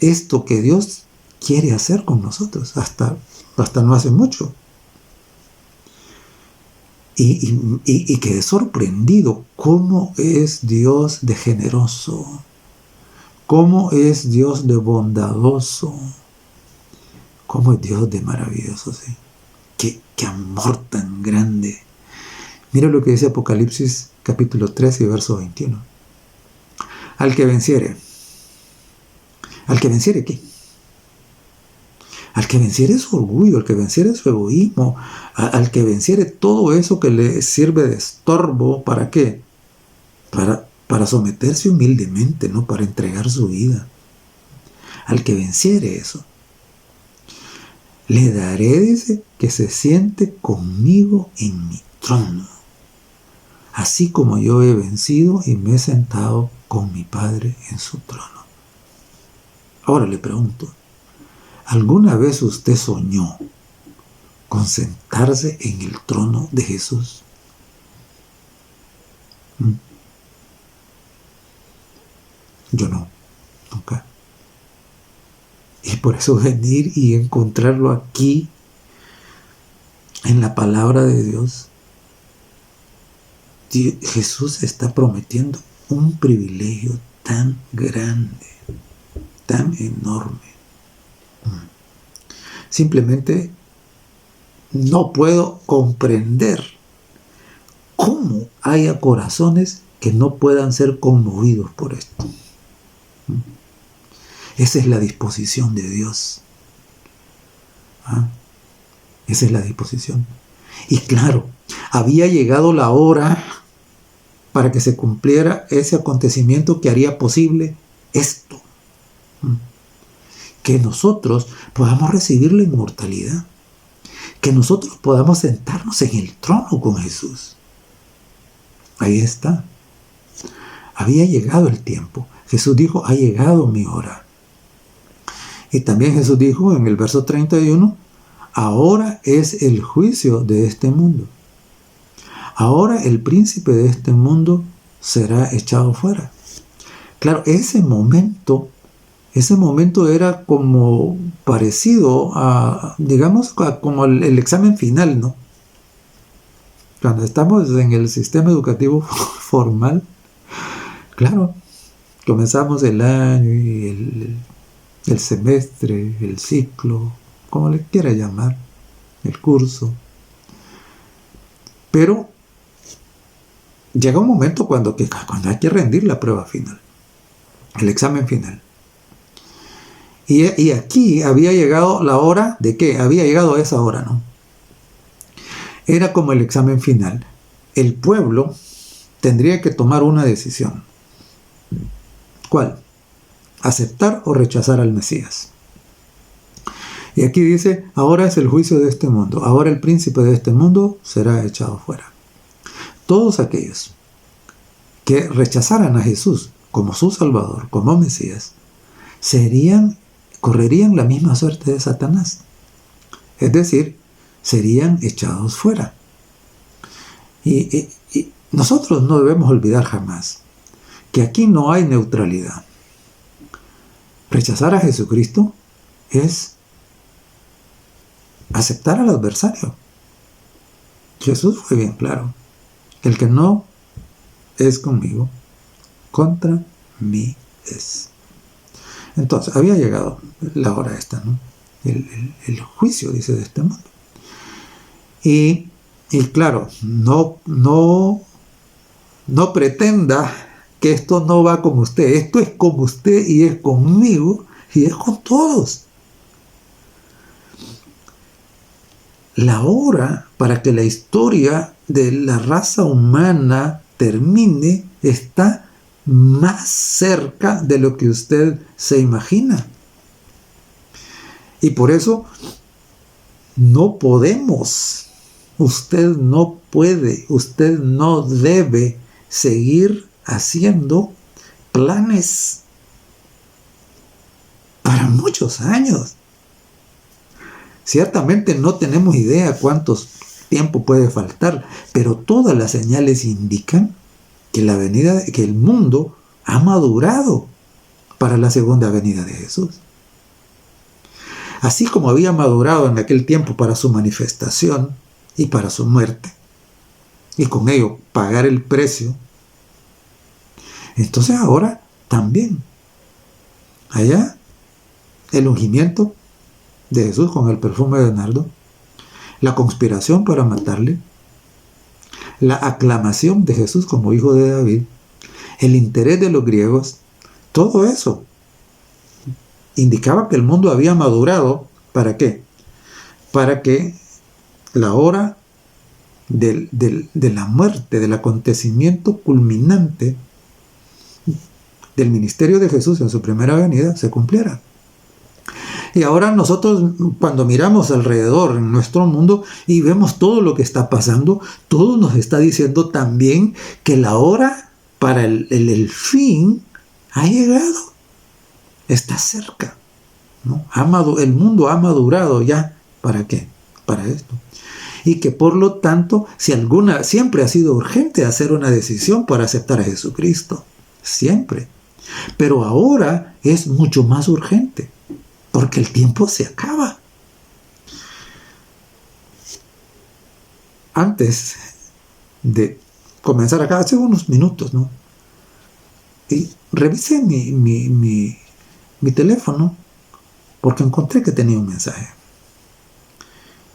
esto que Dios quiere hacer con nosotros, hasta no hace mucho. Y quedé sorprendido cómo es Dios de generoso, cómo es Dios de bondadoso, cómo es Dios de maravilloso, ¿sí? Qué amor tan grande. Mira lo que dice Apocalipsis capítulo 13 y verso 21. Al que venciere ¿qué? Al que venciere su orgullo, al que venciere su egoísmo, al que venciere todo eso que le sirve de estorbo, ¿para qué? Para para someterse humildemente, ¿no? Para entregar su vida. Al que venciere eso, le daré, dice, que se siente conmigo en mi trono, así como yo he vencido y me he sentado con mi Padre en su trono. Ahora le pregunto, ¿alguna vez usted soñó con sentarse en el trono de Jesús? Yo no, nunca. Y por eso venir y encontrarlo aquí, en la palabra de Dios, Jesús está prometiendo un privilegio tan grande, tan enorme. Simplemente no puedo comprender cómo haya corazones que no puedan ser conmovidos por esto. Esa es la disposición de Dios. Esa es la disposición. Y claro, había llegado la hora para que se cumpliera ese acontecimiento que haría posible esto. Que nosotros podamos recibir la inmortalidad. Que nosotros podamos sentarnos en el trono con Jesús. Ahí está. Había llegado el tiempo. Jesús dijo, ha llegado mi hora. Y también Jesús dijo en el verso 31, ahora es el juicio de este mundo. Ahora el príncipe de este mundo será echado fuera. Claro, ese momento era como parecido a, digamos, como el examen final, ¿no? Cuando estamos en el sistema educativo formal, claro, comenzamos el año y el semestre, el ciclo, como le quiera llamar, el curso. Pero llega un momento cuando hay que rendir la prueba final, el examen final. Y aquí había llegado la hora de qué? Había llegado a esa hora, ¿no? Era como el examen final. El pueblo tendría que tomar una decisión. ¿Cuál? Aceptar o rechazar al Mesías. Y aquí dice, ahora es el juicio de este mundo. Ahora el príncipe de este mundo será echado fuera. Todos aquellos que rechazaran a Jesús como su Salvador, como Mesías, correrían la misma suerte de Satanás. Es decir, serían echados fuera. Y nosotros no debemos olvidar jamás que aquí no hay neutralidad. Rechazar a Jesucristo es aceptar al adversario. Jesús fue bien claro. El que no es conmigo, contra mí es. Entonces, había llegado la hora esta, ¿no? El juicio, dice, de este mundo. Y claro, no pretenda que esto no va con usted. Esto es con usted y es conmigo y es con todos. La hora para que la historia de la raza humana termine está más cerca de lo que usted se imagina. Y por eso no podemos, usted no puede, usted no debe seguir haciendo planes para muchos años. Ciertamente no tenemos idea cuánto tiempo puede faltar, pero todas las señales indican que que el mundo ha madurado para la segunda venida de Jesús. Así como había madurado en aquel tiempo para su manifestación y para su muerte, y con ello pagar el precio, entonces ahora también allá el ungimiento de Jesús con el perfume de nardo, la conspiración para matarle, la aclamación de Jesús como hijo de David, el interés de los griegos, todo eso indicaba que el mundo había madurado. ¿Para qué? Para que la hora de la muerte, del acontecimiento culminante, del ministerio de Jesús en su primera venida se cumpliera. Y ahora nosotros, cuando miramos alrededor en nuestro mundo y vemos todo lo que está pasando, todo nos está diciendo también que la hora para el fin ha llegado. Está cerca, ¿no? El mundo ha madurado ya. ¿Para qué? Para esto. Y que por lo tanto, siempre ha sido urgente hacer una decisión para aceptar a Jesucristo. Siempre. Pero ahora es mucho más urgente. Porque el tiempo se acaba. Antes de comenzar acá, hace unos minutos, ¿no? Y revisé mi teléfono porque encontré que tenía un mensaje.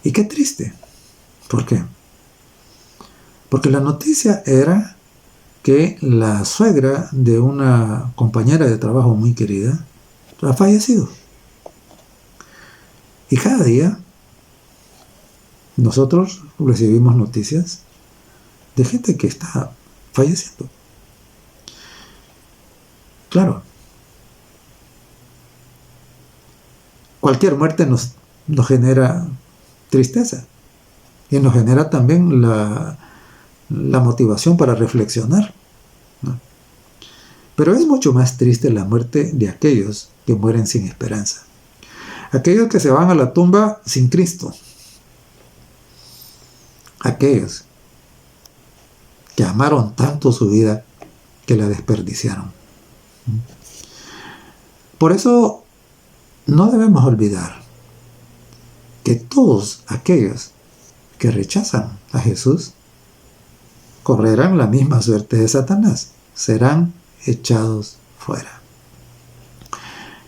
Y qué triste. ¿Por qué? Porque la noticia era que la suegra de una compañera de trabajo muy querida ha fallecido. Y cada día nosotros recibimos noticias de gente que está falleciendo. Claro, cualquier muerte nos genera tristeza y nos genera también la motivación para reflexionar, ¿no? Pero es mucho más triste la muerte de aquellos que mueren sin esperanza. Aquellos que se van a la tumba sin Cristo. Aquellos que amaron tanto su vida que la desperdiciaron. Por eso no debemos olvidar que todos aquellos que rechazan a Jesús correrán la misma suerte de Satanás. Serán echados fuera.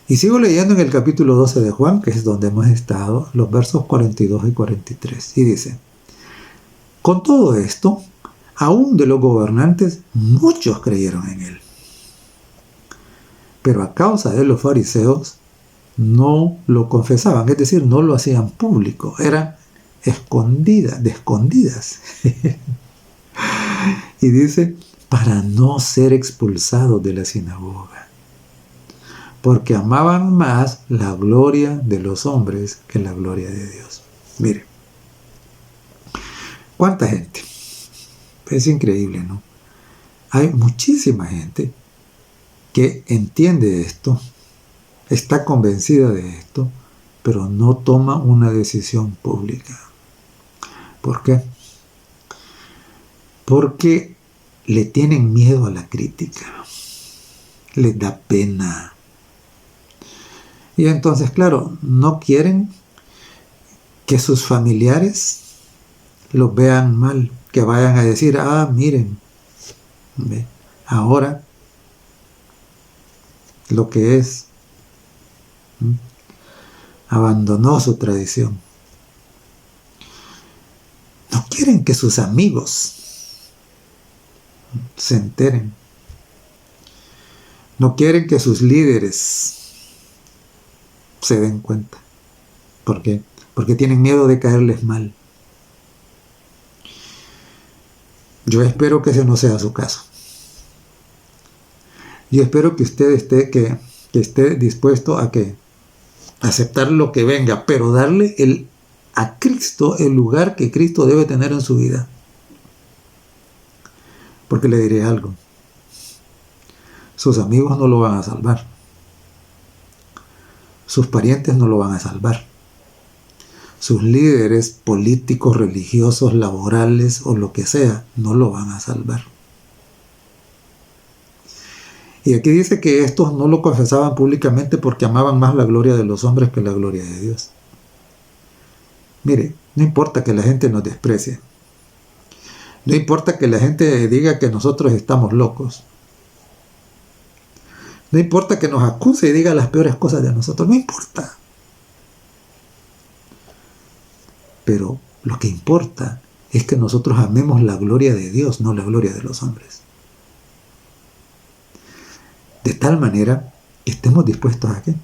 Y sigo leyendo en el capítulo 12 de Juan, que es donde hemos estado, los versos 42 y 43. Y dice: con todo esto, aún de los gobernantes, muchos creyeron en él. Pero a causa de los fariseos, no lo confesaban, es decir, no lo hacían público, eran de escondidas. Y dice, para no ser expulsados de la sinagoga. Porque amaban más la gloria de los hombres que la gloria de Dios. Mire, ¿cuánta gente? Es increíble, ¿no? Hay muchísima gente que entiende esto, está convencida de esto, pero no toma una decisión pública. ¿Por qué? Porque le tienen miedo a la crítica, les da pena. Y entonces, claro, no quieren que sus familiares los vean mal, que vayan a decir, miren, ahora lo que es, abandonó su tradición. No quieren que sus amigos se enteren. No quieren que sus líderes se den cuenta. ¿Por qué? Porque tienen miedo de caerles mal. Yo espero que ese no sea su caso. Yo espero que usted esté dispuesto a aceptar lo que venga, pero darle a Cristo el lugar que Cristo debe tener en su vida. Porque le diré algo. Sus amigos no lo van a salvar. Sus parientes no lo van a salvar. Sus líderes políticos, religiosos, laborales o lo que sea, no lo van a salvar. Y aquí dice que estos no lo confesaban públicamente porque amaban más la gloria de los hombres que la gloria de Dios. Mire, no importa que la gente nos desprecie. No importa que la gente diga que nosotros estamos locos. No importa que nos acuse y diga las peores cosas de nosotros. No importa. Pero lo que importa es que nosotros amemos la gloria de Dios, no la gloria de los hombres. De tal manera que estemos dispuestos a ¿qué?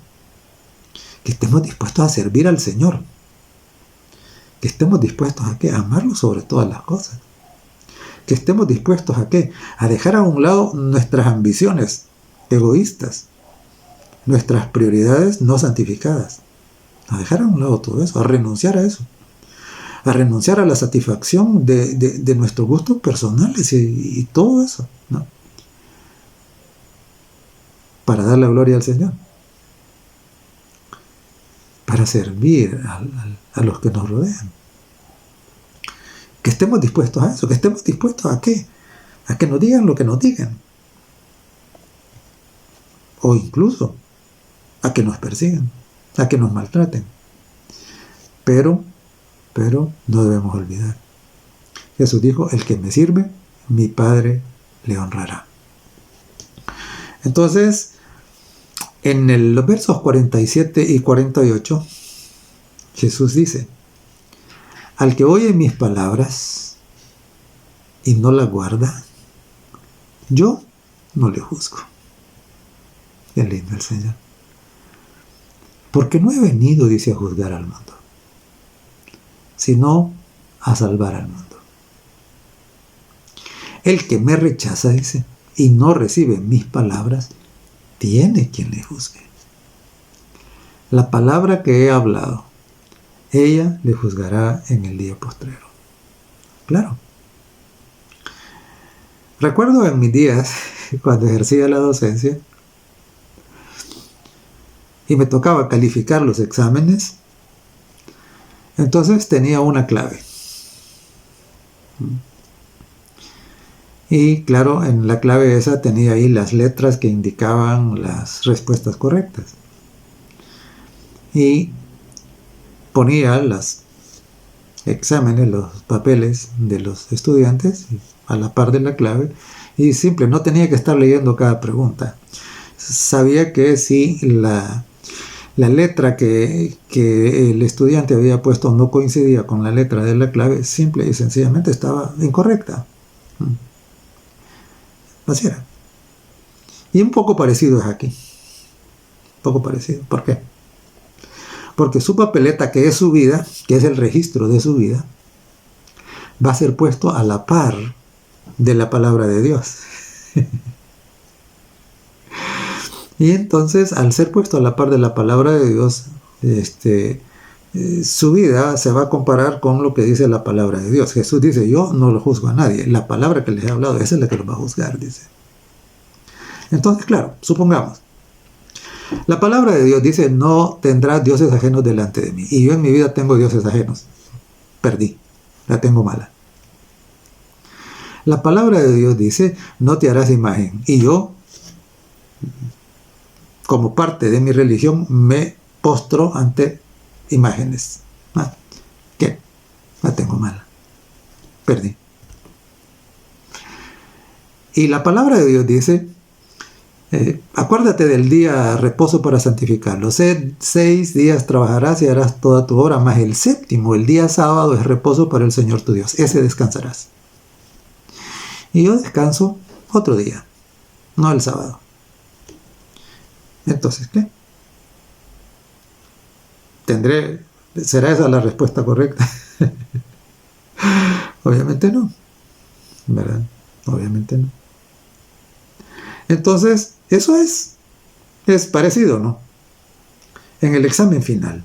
Que estemos dispuestos a servir al Señor. Que estemos dispuestos a ¿qué? A amarlo sobre todas las cosas. Que estemos dispuestos a ¿qué? A dejar a un lado nuestras ambiciones egoístas, nuestras prioridades no santificadas. A dejar a un lado todo eso, a renunciar a eso, a renunciar a la satisfacción de nuestros gustos personales y todo eso, ¿no? Para dar la gloria al Señor, para servir a los que nos rodean. Que estemos dispuestos a eso, que estemos dispuestos a qué, a que nos digan lo que nos digan, o incluso a que nos persigan, a que nos maltraten. Pero no debemos olvidar. Jesús dijo, el que me sirve, mi Padre le honrará. Entonces, en los versos 47 y 48, Jesús dice, al que oye mis palabras y no las guarda, yo no le juzgo. Qué lindo el Señor. Porque no he venido, dice, a juzgar al mundo, sino a salvar al mundo. El que me rechaza, dice, y no recibe mis palabras, tiene quien le juzgue. La palabra que he hablado, ella le juzgará en el día postrero. Claro. Recuerdo en mis días, cuando ejercía la docencia, y me tocaba calificar los exámenes, entonces tenía una clave. Y claro, en la clave esa tenía ahí las letras que indicaban las respuestas correctas. Y ponía los exámenes, los papeles de los estudiantes a la par de la clave, y simple, no tenía que estar leyendo cada pregunta. Sabía que si la letra que el estudiante había puesto no coincidía con la letra de la clave, simple y sencillamente estaba incorrecta. Así era. Y un poco parecido es aquí. Un poco parecido. ¿Por qué? Porque su papeleta, que es su vida, que es el registro de su vida, va a ser puesto a la par de la palabra de Dios. Y entonces, al ser puesto a la par de la palabra de Dios, su vida se va a comparar con lo que dice la palabra de Dios. Jesús dice, yo no lo juzgo a nadie. La palabra que les he hablado, esa es la que los va a juzgar, dice. Entonces, claro, supongamos, la palabra de Dios dice, no tendrás dioses ajenos delante de mí. Y yo en mi vida tengo dioses ajenos. Perdí, la tengo mala. La palabra de Dios dice, no te harás imagen. Y yo, como parte de mi religión, me postro ante imágenes. ¿Qué? La tengo mala. Perdí. Y la palabra de Dios dice, acuérdate del día reposo para santificarlo. 6 días trabajarás y harás toda tu obra, mas el séptimo, el día sábado, es reposo para el Señor tu Dios. Ese descansarás. Y yo descanso otro día, no el sábado. Entonces, ¿qué? ¿Será esa la respuesta correcta? Obviamente no, ¿verdad? Obviamente no. Entonces, eso es parecido, ¿no? En el examen final,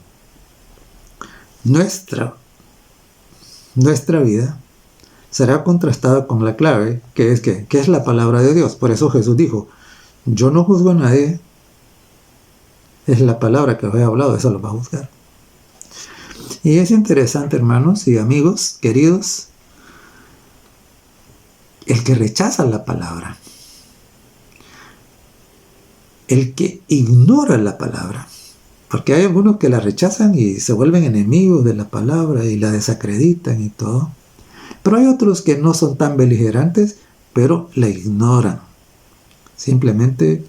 nuestra vida será contrastada con la clave, que es la palabra de Dios. Por eso Jesús dijo, yo no juzgo a nadie, es la palabra que os he hablado, eso lo va a juzgar. Y es interesante, hermanos y amigos queridos, el que rechaza la palabra, el que ignora la palabra, porque hay algunos que la rechazan y se vuelven enemigos de la palabra y la desacreditan y todo, pero hay otros que no son tan beligerantes, pero la ignoran. Simplemente,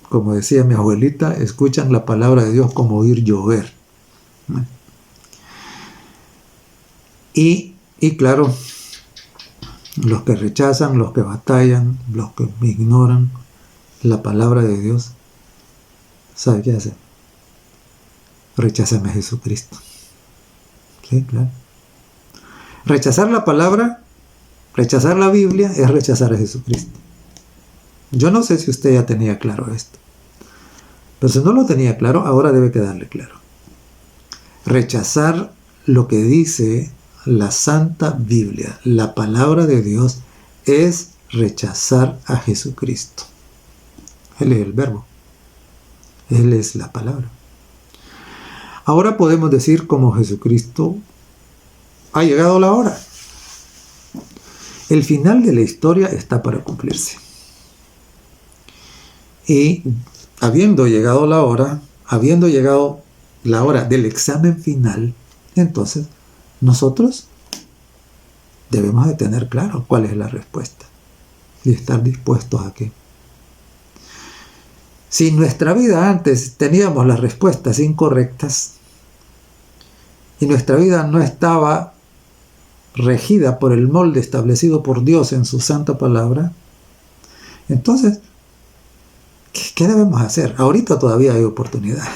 como decía mi abuelita, escuchan la palabra de Dios como oír llover. Y claro, los que rechazan, los que batallan, los que ignoran la palabra de Dios, ¿sabe qué hacen? Rechazan a Jesucristo. Sí, claro. Rechazar la palabra, rechazar la Biblia, es rechazar a Jesucristo. Yo no sé si usted ya tenía claro esto, pero si no lo tenía claro, ahora debe quedarle claro. Rechazar lo que dice la Santa Biblia, la palabra de Dios, es rechazar a Jesucristo. Él es el verbo. Él es la palabra. Ahora podemos decir como Jesucristo: ha llegado la hora. El final de la historia está para cumplirse. Y habiendo llegado la hora del examen final, entonces nosotros debemos de tener claro cuál es la respuesta y estar dispuestos a qué. Si en nuestra vida antes teníamos las respuestas incorrectas y nuestra vida no estaba regida por el molde establecido por Dios en su santa palabra, entonces, ¿qué debemos hacer? Ahorita todavía hay oportunidad.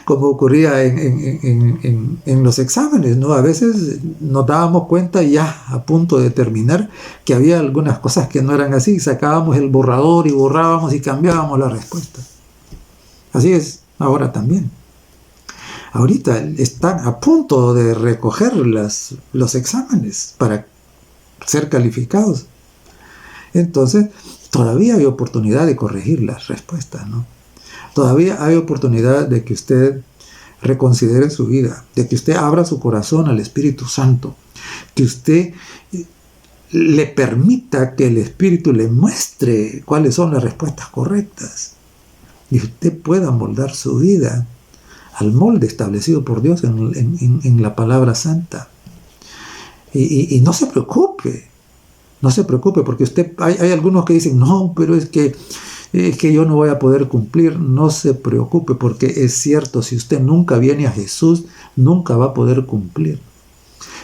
Como ocurría en los exámenes, ¿no? A veces nos dábamos cuenta ya a punto de terminar que había algunas cosas que no eran así, sacábamos el borrador y borrábamos y cambiábamos la respuesta. Así es ahora también. Ahorita están a punto de recoger los exámenes para ser calificados. Entonces, todavía hay oportunidad de corregir las respuestas, ¿no? Todavía hay oportunidad de que usted reconsidere su vida, de que usted abra su corazón al Espíritu Santo, que usted le permita que el Espíritu le muestre cuáles son las respuestas correctas y usted pueda moldar su vida al molde establecido por Dios en la palabra santa. Y no se preocupe, porque hay algunos que dicen: no, pero es que yo no voy a poder cumplir. No se preocupe, porque es cierto, si usted nunca viene a Jesús, nunca va a poder cumplir.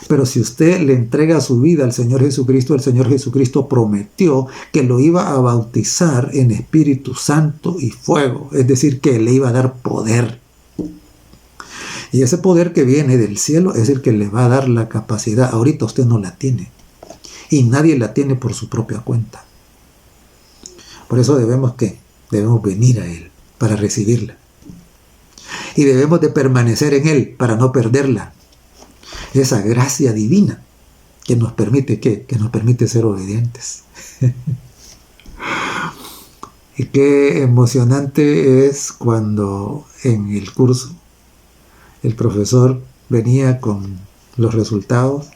Pero si usted le entrega su vida al Señor Jesucristo, el Señor Jesucristo prometió que lo iba a bautizar en Espíritu Santo y fuego, es decir, que le iba a dar poder. Y ese poder que viene del cielo es el que le va a dar la capacidad. Ahorita usted no la tiene, y nadie la tiene por su propia cuenta. Por eso debemos venir a Él para recibirla. Y debemos de permanecer en Él para no perderla. Esa gracia divina que nos permite, que nos permite ser obedientes. Y qué emocionante es cuando en el curso el profesor venía con los resultados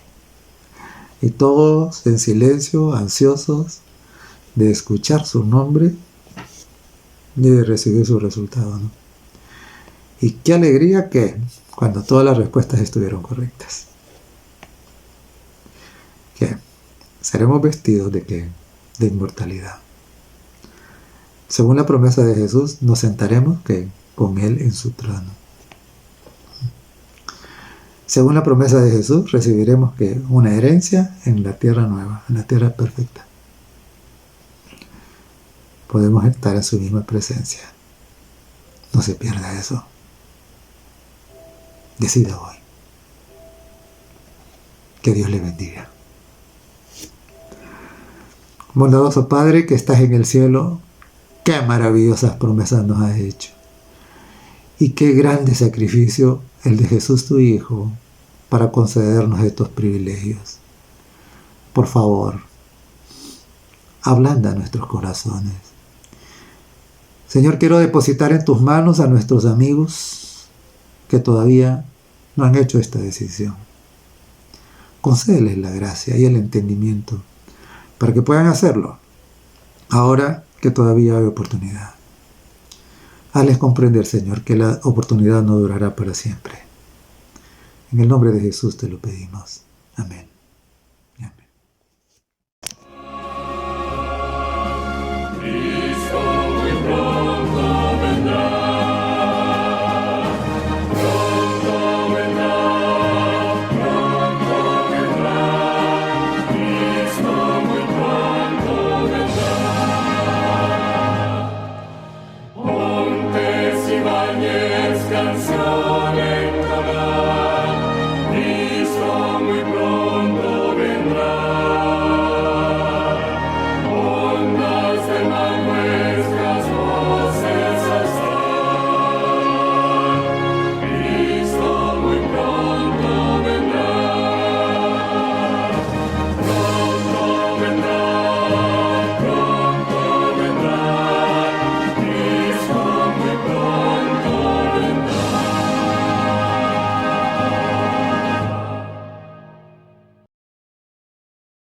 y todos en silencio, ansiosos de escuchar su nombre y de recibir su resultado, ¿no? Y qué alegría que cuando todas las respuestas estuvieron correctas, que seremos vestidos de inmortalidad. Según la promesa de Jesús, nos sentaremos con Él en su trono. Según la promesa de Jesús, recibiremos una herencia en la tierra nueva, en la tierra perfecta. Podemos estar en su misma presencia. No se pierda eso. Decida hoy. Que Dios le bendiga. Bondadoso Padre que estás en el cielo, qué maravillosas promesas nos has hecho. Y qué grande sacrificio el de Jesús tu Hijo para concedernos estos privilegios. Por favor, ablanda nuestros corazones. Señor, quiero depositar en tus manos a nuestros amigos que todavía no han hecho esta decisión. Concédeles la gracia y el entendimiento para que puedan hacerlo ahora que todavía hay oportunidad. Hazles comprender, Señor, que la oportunidad no durará para siempre. En el nombre de Jesús te lo pedimos. Amén. Amén. Canciones